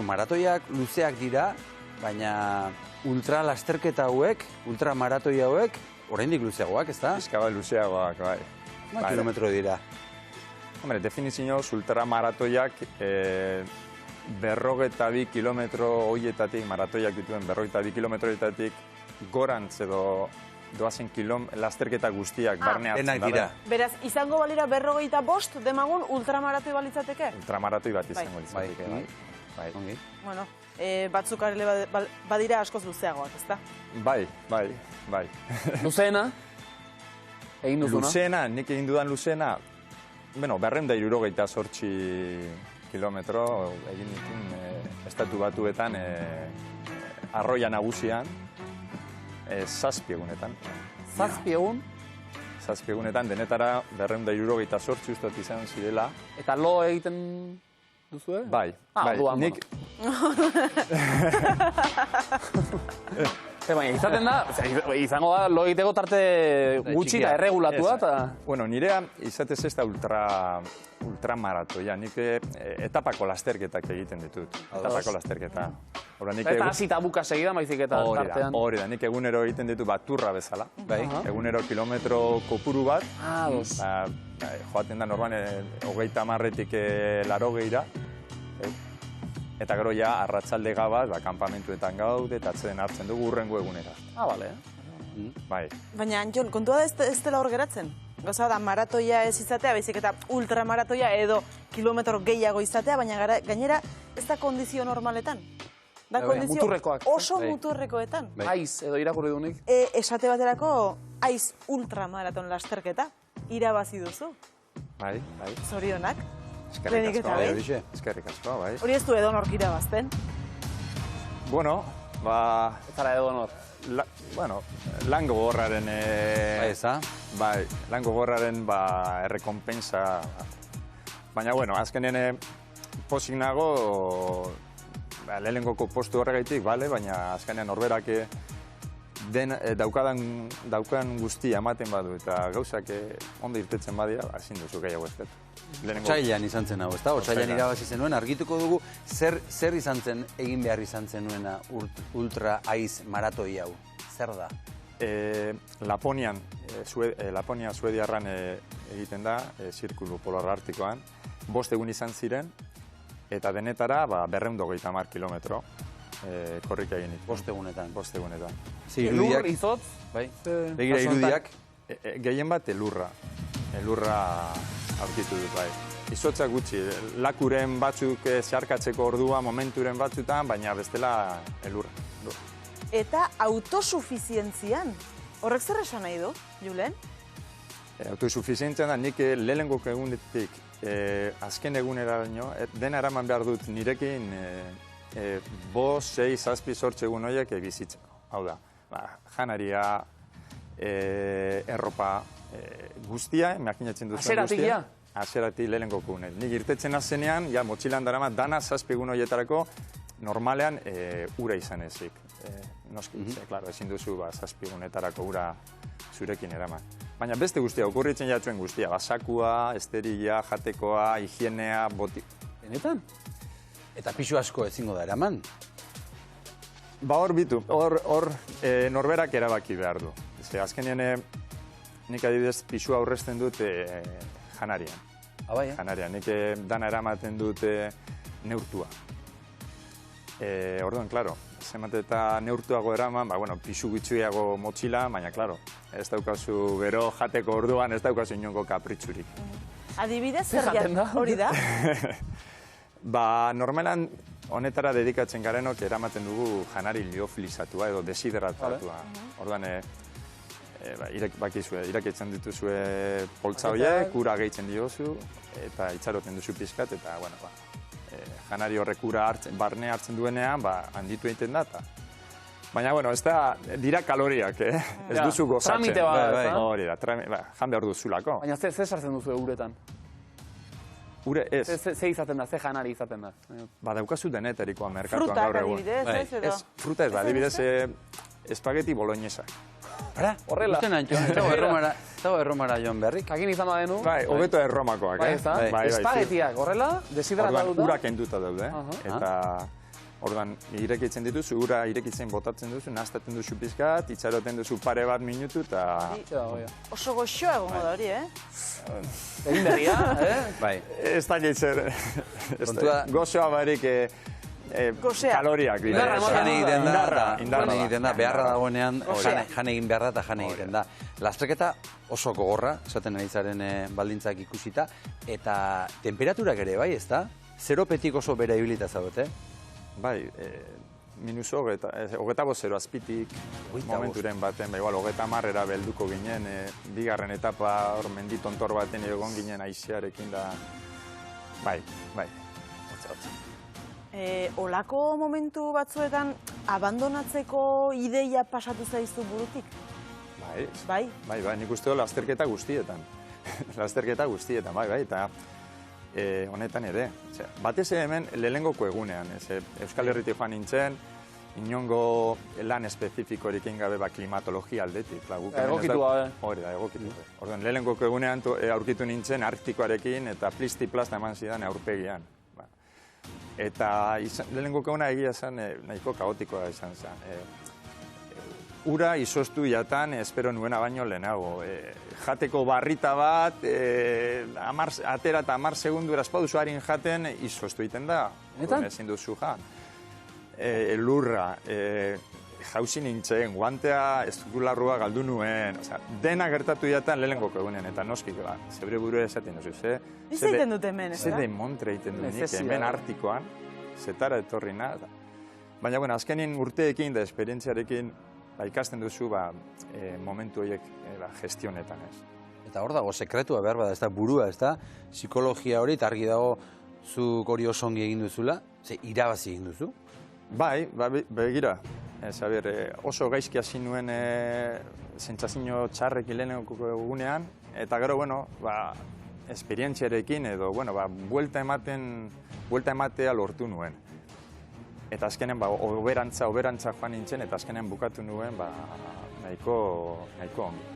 Maratoiak luzeak dira, baina ultralasterketa hauek, ultramaratoi hauek, oraindik luzeagoak, ez da? Bizkaba luzeagoak, bai. Kilometro dira. Hombre, definizioz ultramaratoiak 52 kilometro horietatik, maratoiak dituen 52 kilometroetatik gorantz edo doazen lasterketa guztiak barne hartzen da. Beraz, izango balira 55 demagun ultramaratoi balitzateke? Ultramaratoi bat izango litzateke, bai. Bueno, batzuk arele badira askoz luzeagoak, ez da? Bai. Luzeena? Egin duzuna? Luzeena, nik egin dudan luzeena, bueno, 268 kilometro egin ditun estatu batuetan arroia nagusian, 7 egunetan. 7 egun? 7 egunetan, denetara 268 ustot izan zirela. Eta lo egiten duzue? Bai. Nik... Baina, izaten da, izango da, lo egiteko tarte gutxi eta erregulatua eta... Bueno, nirea izatez ez da ultramaratoia, nik etapako lasterketak egiten ditut. Etapako lasterketa. Eta hasita buka segida, maizik eta tartean. Hori da, nik egunero egiten ditu baturra bezala. Egunero kilometro kopuru bat. Joaten da, norban, 30-etik 80-era. Eta gero ja, arratsalde gabaz, kanpamentuetan gaude, eta atzeden hartzen dugu hurrengo egunera. Bale. Bai. Baina, Jon, kontua da ez dela hor geratzen? Gauza da, maratoia ez izatea, baizik eta ultramaratoia edo kilometro gehiago izatea, baina gainera ez da kondizio normaletan. Da kondizio oso muturrekoetan. Aiz, edo irakurri dunik. Esate baterako, aiz ultramaraton lasterketa, irabazi duzu. Bai. Zorionak. Eskerrik asko, bai. Hori ez du edonor irabazten? Bueno, Ez zara edonor. Lan gogorraren... Bai, lan gogorraren errekompensa. Baina, bueno, azkenean pozik nago lehenengoko postu horregaitik, baina azkenean norberak daukan guztia ematen badu eta gauzak ondo irtetzen badia, ezin duzu gehiago ez dut. Otsailean izan zen hau, ez da? Otsailean irabazi zenuen, argituko dugu zer izan zen egin behar izan zenuena ultra aiz maratoi hau? Zer da? Laponia Suediarran egiten da, zirkulu polar artikoan, 5 egun izan ziren, eta denetara 230 kilometro korrika egin ditu. 5 egunetan. 5 egunetan. Elur, izotz? Bai. Begira irudiak. Gehien bat elurra. Elurra aurkitu dut, bai. Izotza gutxi, lakuren batzuk zeharkatzeko ordua, momenturen batzutan, baina bestela elurra. Eta autosufizientzian, horrek zer esan nahi du, Julen? Autosufizientzian da, nik lehenengoko egunetik azken egunera baino, dena eraman behar dut nirekin 5, 6, 7, 8 egun horiek bizitzeko. Hau da, janaria, erropa guztia, makinatzen dut guztia. Aseratik, ja? Aseratik lehenengoko egunet. Nik irtetzen azenean, motxilan darama, dana 7 egun horietarako normalean ura izan ezik. Noski, klaro, ezin duzu 7 egunetarako ura zurekin eraman. Baina beste guztia, okurritzen jatzuen guztia, basakua, esterilia, jatekoa, higienea, boti... Benetan? Eta pisu asko ezingo da eraman? Hor bitu, hor norberak erabaki behar du. Azkenean, nik adibidez pisu aurrezten dut janarian. Bai, Janarian, nik dana eramaten dut neurtua. Orduan, klaro, zemate eta neurtuago eraman, pisu gutxiago motxila, baina, klaro, ez daukazu gero jateko orduan, ez daukazu inongo kapritzurik. Adibidez, zer hori da? Normalan, honetara dedikatzen garenok eramaten dugu janari liofilizatua edo deshidratatua. Orduan, iraketzen dituzue poltsa horiek, ura gehitzen diozu, eta itxaroten duzu pizkat, eta, janari horrek ura barne hartzen duenean, handitu egiten da, baina, ez da, dira kaloriak, ez duzu gozatzen. Tramite bat, hori da, jan behar duzulako. Baina, ze sartzen duzu uretan? Ure ez. Ze izaten da, ze janari izaten da? Daukazu denetarikoa merkatuan gaur egun. Frutak adibidez, ez edo? Fruta ez, adibidez espageti boloñesa. Horrela. Zago erromara joan berrik. Jakin izan badenu. Hobeto erromakoak, Bai, ez da? Espagetiak, horrela, deshidratatuta. Urak enduta daude, eta Orduan, irekitzen dituzu, ura irekitzen botatzen duzu, nahaztaten duzu pizkat, itxaroten duzu pare bat minutu, eta... Oso goxoa egongo da hori, Egin berria, Bai. Ez da gitzer, gozoa barik kaloriak. Jan egiten da, beharra dagoenean, Gozea. jan egin behar da eta jan egiten da. Lasterketa oso gogorra, esaten ari zaren baldintzak ikusita, eta temperaturak ere, bai, ez da? Zeropetik oso bera ibilita zaudete? Bai, minus hogeta bozero azpitik, momenturen baten, bai, igual, 30 belduko ginen, bigarren etapa, hor menditontor baten egon ginen aizearekin da, bai, hotza. Olako momentu batzuetan abandonatzeko ideia pasatu zaizu burutik? Bai, nik uste dut lasterketa guztietan. Bai, eta honetan ere. Batez hemen lehenengoko egunean, Euskal Herritik joan nintzen, inongo lan espezifikorik gabe klimatologia aldetik. Egokitu gabe. Hori da, egokitu. Orduan, lehenengoko egunean aurkitu nintzen Arktikoarekin eta plisti-plasta eman zidan aurpegian. Eta lehenengoko eguna egia zen nahiko kaotikoa izan zen. Ura izoztu jatan, espero nuena baino lehenago. Jateko barrita bat, atera eta 10 segundu erazpauzu harin jaten, izoztu egiten da. Netan? Ezin duzu jan. Lurra, jauzi nintzen, guantea, estukularrua galdu nuen. Dena gertatu jatan lehenengoko egunen, eta noskik, zebre buru esaten duzu. Ez egiten dut hemen, ez da? Ze demontre egiten dut hemen Artikoan, zetara etorri nahi. Baina, azkenin urteekin da esperientziarekin, ikasten duzu momentu horiek gestionetan ez. Eta hor dago, sekretua behar bada, ez da burua, ez da, psikologia hori, eta argi dago zuk hori oso ongi egin duzula, ze irabazi egin duzu? Bai, begira, oso gaizki hasi nuen sentsazio txarrekin lehenengoko egunean, eta gero, esperientziarekin edo, buelta ematea lortu nuen. Eta azkenen, oberantza joan nintzen, eta azkenen bukatu nuen, nahiko ongi.